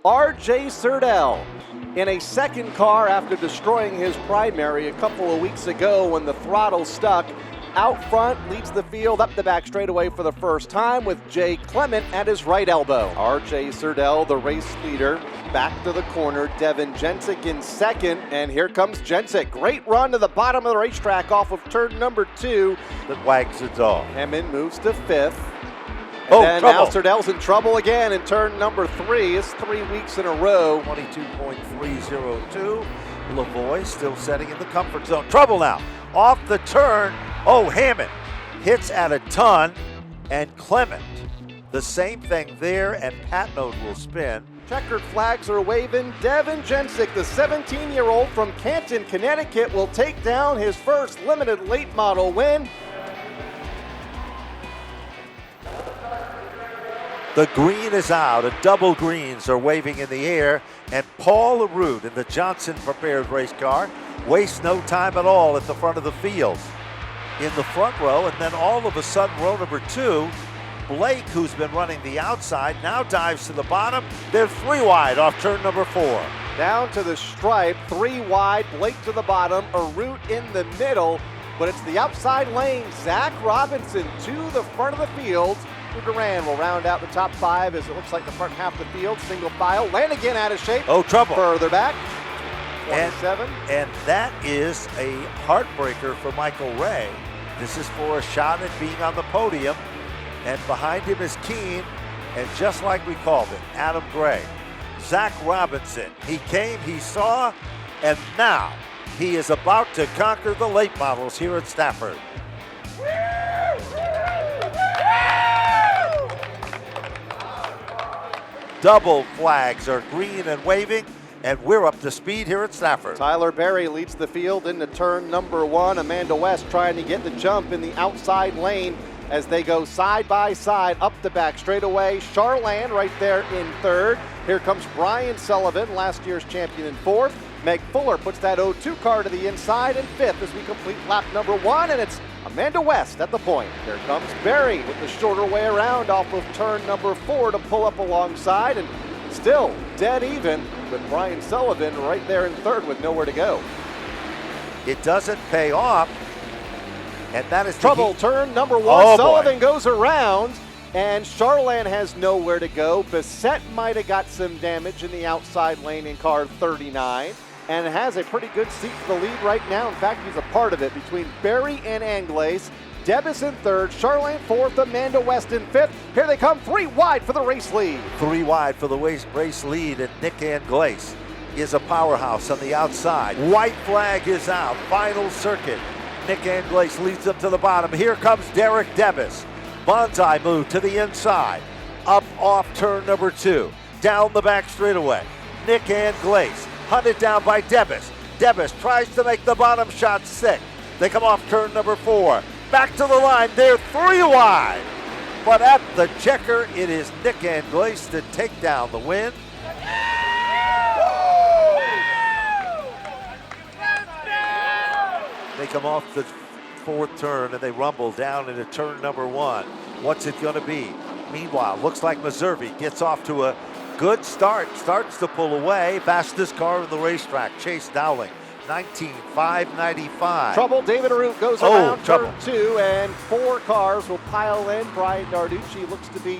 R.J. Surdell in a second car after destroying his primary a couple of weeks ago when the throttle stuck. Out front, leads the field up the back straightaway for the first time with Jay Clement at his right elbow. R.J. Surdell, the race leader, back to the corner. Devin Jensick in second, and here comes Jensick. Great run to the bottom of the racetrack off of turn number 2. That wags the dog. Hemmen moves to 5th. And then now Surdell's in trouble again in turn number 3. It's 3 weeks in a row. 22.302. Lavoie still setting in the comfort zone. Trouble now. Off the turn. Oh, Hammond hits at a ton, and Clement. The same thing there, and Patnode will spin. Checkered flags are waving. Devin Jensick, the 17-year-old from Canton, Connecticut, will take down his first limited late model win. The green is out, and double greens are waving in the air, and Paul LaRue in the Johnson prepared race car wastes no time at all at the front of the field. In the front row, and then all of a sudden, row number 2, Blake, who's been running the outside, now dives to the bottom. They're 3 wide off turn number 4. Down to the stripe, 3 wide, Blake to the bottom, a route in the middle, but it's the outside lane. Zach Robinson to the front of the field. Duran will round out the top 5 as it looks like the front half of the field, single file. Lanigan out of shape. Oh, trouble. Further back. 27. And that is a heartbreaker for Michael Ray. This is for a shot at being on the podium. And behind him is Keene. And just like we called it, Adam Gray. Zach Robinson. He came, he saw, and now he is about to conquer the late models here at Stafford. Double flags are green and waving, and we're up to speed here at Stafford. Tyler Berry leads the field into turn number 1. Amanda West trying to get the jump in the outside lane as they go side by side up the back straightaway. Charland right there in 3rd. Here comes Brian Sullivan, last year's champion, in 4th. Meg Fuller puts that 0-2 car to the inside in 5th as we complete lap number 1, and it's Amanda West at the point. Here comes Berry with the shorter way around off of turn number 4 to pull up alongside, and still dead even with Brian Sullivan right there in 3rd with nowhere to go. It doesn't pay off, and that is trouble. Turn number 1, Sullivan goes around, and Charland has nowhere to go. Bissett might have got some damage in the outside lane in car 39. And has a pretty good seat to the lead right now. In fact, he's a part of it between Berry and Anglaise. Debus in 3rd, Charlene 4th, Amanda West in 5th. Here they come, 3 wide for the race lead. 3 wide for the race lead, and Nick Anglaise is a powerhouse on the outside. White flag is out, final circuit. Nick Anglaise leads them to the bottom. Here comes Derek Debus. Bonsai move to the inside, up off turn number 2, down the back straightaway. Nick Anglaise hunted down by Debus. Debus tries to make the bottom shot sick. They come off turn number 4. Back to the line. They're 3 wide. But at the checker, it is Nick Anglaise to take down the win. They come off the 4th turn and they rumble down into turn number 1. What's it going to be? Meanwhile, looks like Meservey gets off to a good start, starts to pull away. Fastest car in the racetrack, Chase Dowling, 19.595. Trouble, David Arute goes around turn 2, and 4 cars will pile in. Brian Narducci looks to be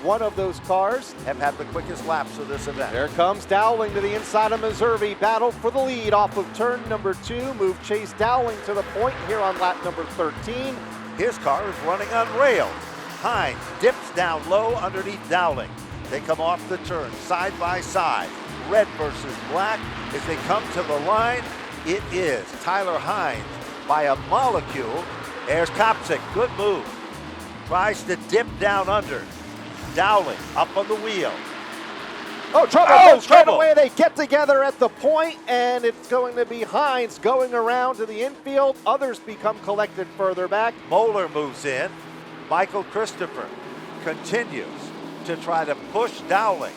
one of those cars. Have had the quickest laps of this event. There comes Dowling to the inside of Meservey. Battle for the lead off of turn number 2. Move Chase Dowling to the point here on lap number 13. His car is running on rails. Hines dips down low underneath Dowling. They come off the turn, side by side. Red versus black. As they come to the line, it is Tyler Hines by a molecule. There's Kopczyk, good move. Tries to dip down under. Dowling up on the wheel. Oh, trouble! Straight away they get together at the point, and it's going to be Hines going around to the infield. Others become collected further back. Moeller moves in. Michael Christopher continues to try to push Dowling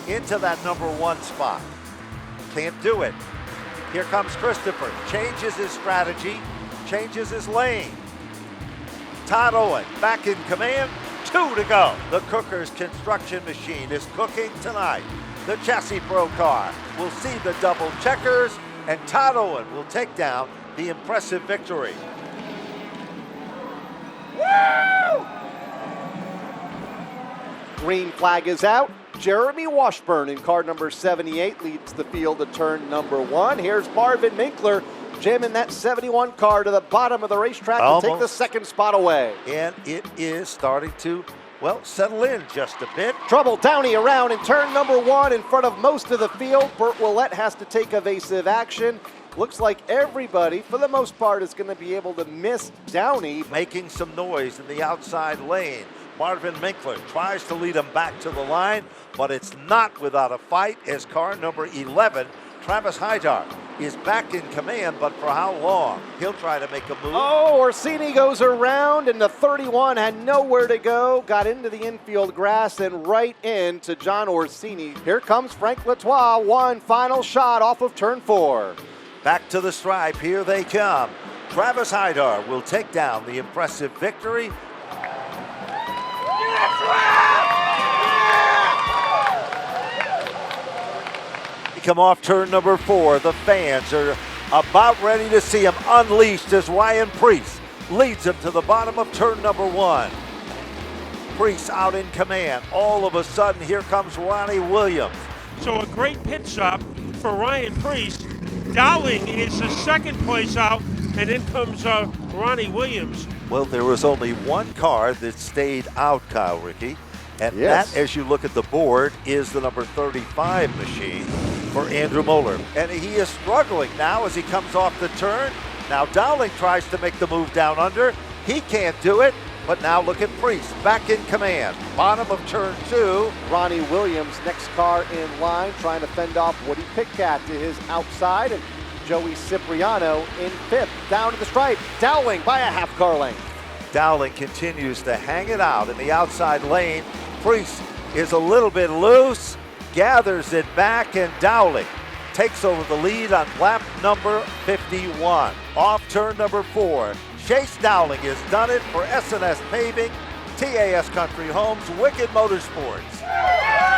into that number 1 spot. Can't do it. Here comes Christopher. Changes his strategy, changes his lane. Todd Owen back in command. 2 to go. The Cookers construction machine is cooking tonight the Chassis Pro car. We'll see the double checkers, and Todd Owen will take down the impressive victory. Green flag is out. Jeremy Washburn in car number 78 leads the field to turn number 1. Here's Marvin Minkler jamming that 71 car to the bottom of the racetrack to take the second spot away. And it is starting to, well, settle in just a bit. Trouble Downey around in turn number 1 in front of most of the field. Burt Willett has to take evasive action. Looks like everybody, for the most part, is going to be able to miss Downey. Making some noise in the outside lane. Marvin Minkler tries to lead him back to the line, but it's not without a fight as car number 11, Travis Hydar, is back in command, but for how long? He'll try to make a move. Oh, Orsini goes around, and the 31 had nowhere to go. Got into the infield grass and right into John Orsini. Here comes Frank Latois, one final shot off of turn 4. Back to the stripe, here they come. Travis Hydar will take down the impressive victory. He come off turn number 4. The fans are about ready to see him unleashed as Ryan Preece leads him to the bottom of turn number 1. Preece out in command. All of a sudden, here comes Ronnie Williams. So a great pit stop for Ryan Preece. Dowling is the second place out, and in comes Ronnie Williams. Well, there was only one car that stayed out, Kyle Rickey, and yes, that, as you look at the board, is the number 35 machine for Andrew Moeller. And he is struggling now as he comes off the turn. Now Dowling tries to make the move down under. He can't do it, but now look at Preece back in command. Bottom of turn 2. Ronnie Williams, next car in line, trying to fend off Woody Pitcat to his outside, and Joey Cipriano in 5th. Down to the stripe, Dowling by a half car length. Dowling continues to hang it out in the outside lane. Preece is a little bit loose, gathers it back, and Dowling takes over the lead on lap number 51. Off turn number 4, Chase Dowling has done it for S&S Paving, TAS Country Homes, Wicked Motorsports.